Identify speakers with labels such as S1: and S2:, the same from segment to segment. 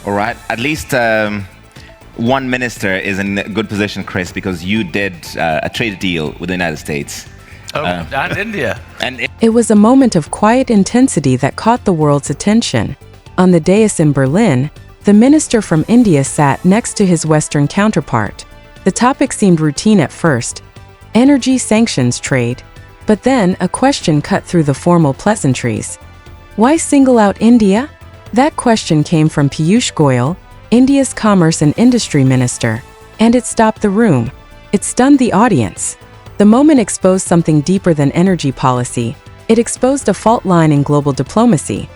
S1: All right. At least one minister is in a good position, Chris, because you did a trade deal with the United States.
S2: And India.
S3: It was a moment of quiet intensity that caught the world's attention. On the dais in Berlin, the minister from India sat next to his Western counterpart. The topic seemed routine at first: energy, sanctions, trade. But then a question cut through the formal pleasantries. Why single out India? That question came from Piyush Goyal, India's Commerce and Industry Minister, and it stopped the room. It stunned the audience. The moment exposed something deeper than energy policy. It exposed a fault line in global diplomacy.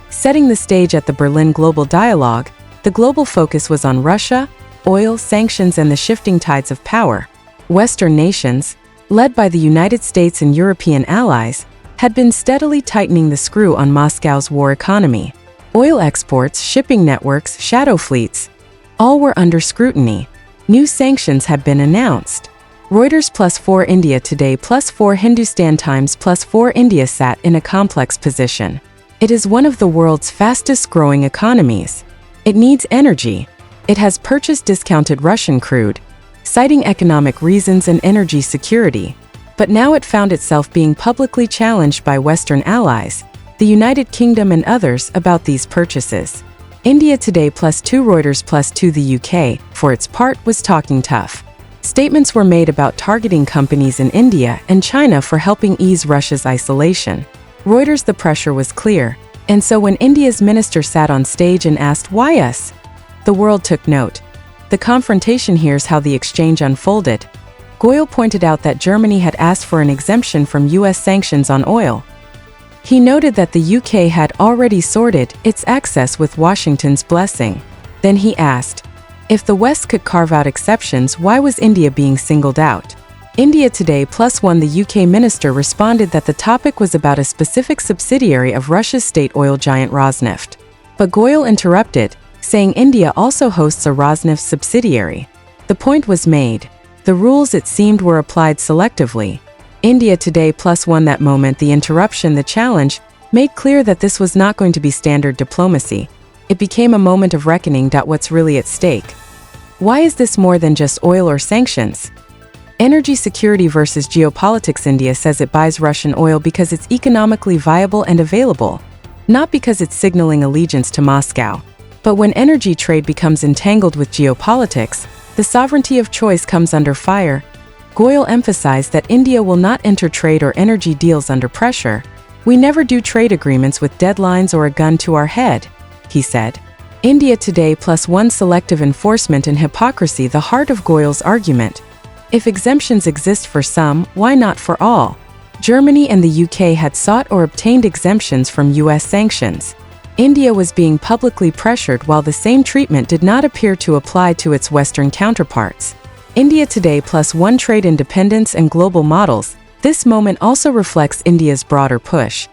S3: Setting the stage at the Berlin Global Dialogue, the global focus was on Russia, oil, sanctions, and the shifting tides of power. Western nations, led by the United States and European allies, had been steadily tightening the screw on Moscow's war economy. Oil exports, shipping networks, shadow fleets, all were under scrutiny. New sanctions had been announced. Reuters +4 India Today +4 Hindustan Times +4 India sat in a complex position. It is one of the world's fastest-growing economies. It needs energy. It has purchased discounted Russian crude, citing economic reasons and energy security. But now it found itself being publicly challenged by Western allies, the United Kingdom and others, about these purchases. India Today +2 Reuters +2 The UK, for its part, was talking tough. Statements were made about targeting companies in India and China for helping ease Russia's isolation. Reuters: the pressure was clear, and so when India's minister sat on stage and asked, "Why us?" the world took note. The confrontation: here's how the exchange unfolded. Goyal pointed out that Germany had asked for an exemption from U.S. sanctions on oil. He noted that the UK had already sorted its access with Washington's blessing. Then he asked, if the West could carve out exceptions, why was India being singled out? India Today +1 The UK minister responded that the topic was about a specific subsidiary of Russia's state oil giant Rosneft. But Goyal interrupted, saying India also hosts a Rosneft subsidiary. The point was made. The rules, it seemed, were applied selectively. India Today +1 That moment, the interruption, the challenge, made clear that this was not going to be standard diplomacy. It became a moment of reckoning. What's really at stake? Why is this more than just oil or sanctions? Energy security versus geopolitics. India says it buys Russian oil because it's economically viable and available, not because it's signaling allegiance to Moscow. But when energy trade becomes entangled with geopolitics, the sovereignty of choice comes under fire. Goyal emphasized that India will not enter trade or energy deals under pressure. We never do trade agreements with deadlines or a gun to our head, he said. India Today +1 Selective enforcement and hypocrisy. The heart of Goyal's argument. If exemptions exist for some, why not for all? Germany and the UK had sought or obtained exemptions from US sanctions. India was being publicly pressured while the same treatment did not appear to apply to its Western counterparts. India Today +1 Trade independence and global models. This moment also reflects India's broader push.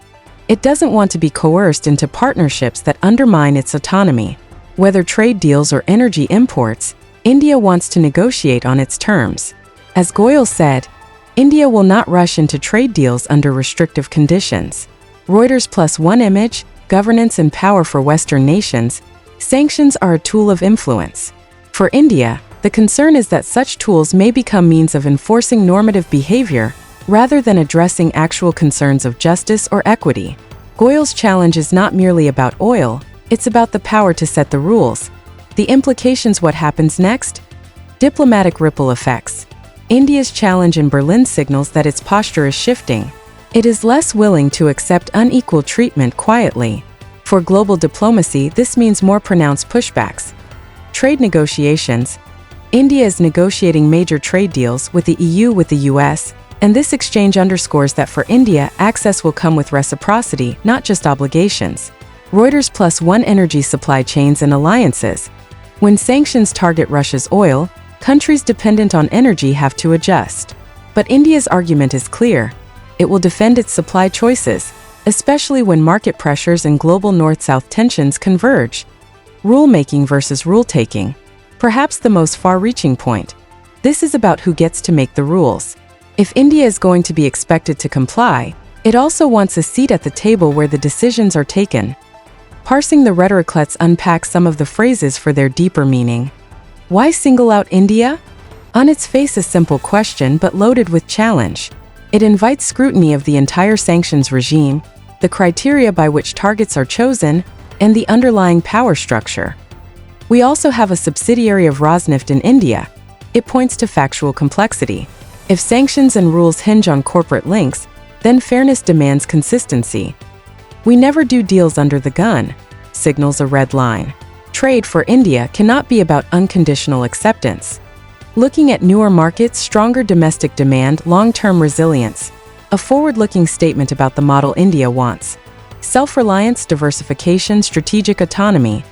S3: It doesn't want to be coerced into partnerships that undermine its autonomy. Whether trade deals or energy imports, India wants to negotiate on its terms. As Goyal said, India will not rush into trade deals under restrictive conditions. Reuters +1 Image, governance and power for Western nations. Sanctions are a tool of influence. For India, the concern is that such tools may become means of enforcing normative behavior rather than addressing actual concerns of justice or equity. Goyal's challenge is not merely about oil, it's about the power to set the rules. The implications: what happens next? Diplomatic ripple effects. India's challenge in Berlin signals that its posture is shifting. It is less willing to accept unequal treatment quietly. For global diplomacy, this means more pronounced pushbacks. Trade negotiations. India is negotiating major trade deals with the EU, with the US, and this exchange underscores that for India, access will come with reciprocity, not just obligations. Reuters +1 Energy supply chains and alliances. When sanctions target Russia's oil, countries dependent on energy have to adjust. But India's argument is clear. It will defend its supply choices, especially when market pressures and global north-south tensions converge. Rulemaking versus rule-taking. Perhaps the most far-reaching point. This is about who gets to make the rules. If India is going to be expected to comply, it also wants a seat at the table where the decisions are taken. Parsing the rhetoric lets unpack some of the phrases for their deeper meaning. Why single out India? On its face, a simple question but loaded with challenge. It invites scrutiny of the entire sanctions regime, the criteria by which targets are chosen, and the underlying power structure. We also have a subsidiary of Rosneft in India. It points to factual complexity. If sanctions and rules hinge on corporate links, then fairness demands consistency. We never do deals under the gun, signals a red line. Trade for India cannot be about unconditional acceptance. Looking at newer markets, stronger domestic demand, long-term resilience. A forward-looking statement about the model India wants. Self-reliance, diversification, strategic autonomy.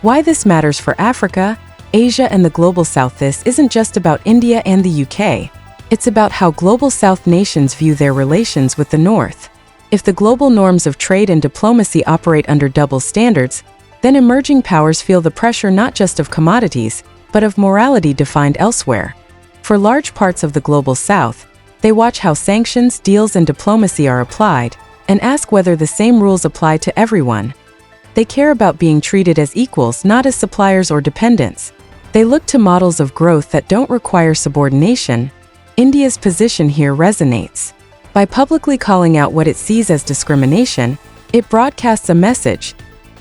S3: Why this matters for Africa, Asia, and the Global South. This isn't just about India and the UK. It's about how Global South nations view their relations with the North. If the global norms of trade and diplomacy operate under double standards, then emerging powers feel the pressure not just of commodities, but of morality defined elsewhere. For large parts of the Global South, they watch how sanctions, deals, and diplomacy are applied, and ask whether the same rules apply to everyone. They care about being treated as equals, not as suppliers or dependents. They look to models of growth that don't require subordination. India's position here resonates. By publicly calling out what it sees as discrimination, it broadcasts a message.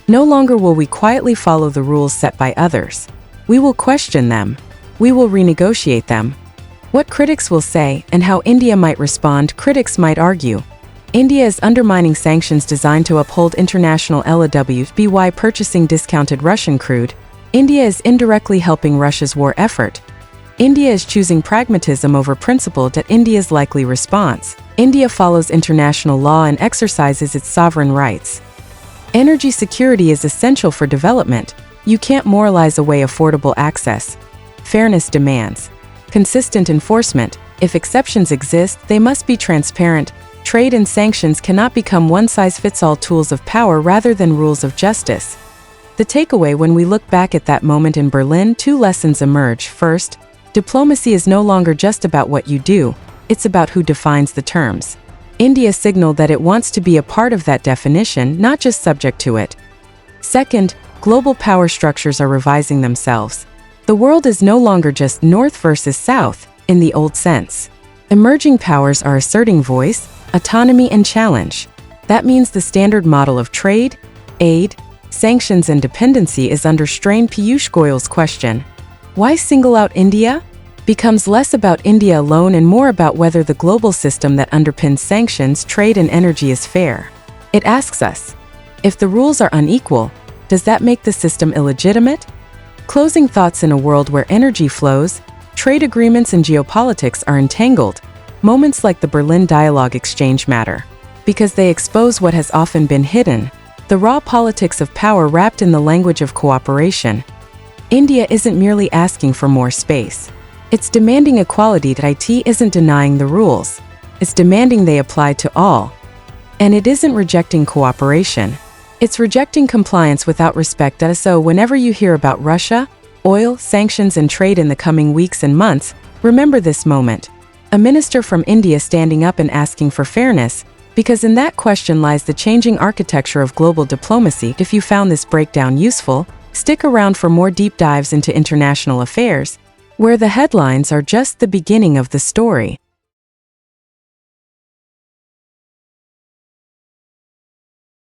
S3: No longer will we quietly follow the rules set by others. We will question them. We will renegotiate them. What critics will say and how India might respond. Critics might argue, India is undermining sanctions designed to uphold international LOWs by purchasing discounted Russian crude. India is indirectly helping Russia's war effort. India is choosing pragmatism over principle. India's likely response. India follows international law and exercises its sovereign rights. Energy security is essential for development. You can't moralize away affordable access. Fairness demands consistent enforcement. If exceptions exist, they must be transparent. Trade and sanctions cannot become one-size-fits-all tools of power rather than rules of justice. The takeaway when we look back at that moment in Berlin, two lessons emerge. First, diplomacy is no longer just about what you do, it's about who defines the terms. India signaled that it wants to be a part of that definition, not just subject to it. Second, global power structures are revising themselves. The world is no longer just North versus South, in the old sense. Emerging powers are asserting voice, autonomy, and challenge. That means the standard model of trade, aid, sanctions, and dependency is under strain. Piyush Goyal's question, why single out India? Becomes less about India alone and more about whether the global system that underpins sanctions, trade, and energy is fair. It asks us, if the rules are unequal, does that make the system illegitimate? Closing thoughts. In a world where energy flows, trade agreements, and geopolitics are entangled, moments like the Berlin Dialogue Exchange matter, because they expose what has often been hidden, the raw politics of power wrapped in the language of cooperation. India isn't merely asking for more space. It's demanding equality. It isn't denying the rules. It's demanding they apply to all. And it isn't rejecting cooperation. It's rejecting compliance without respect. So whenever you hear about Russia, oil, sanctions, and trade in the coming weeks and months, remember this moment. A minister from India standing up and asking for fairness, because in that question lies the changing architecture of global diplomacy. If you found this breakdown useful, stick around for more deep dives into international affairs, where the headlines are just the beginning of the story.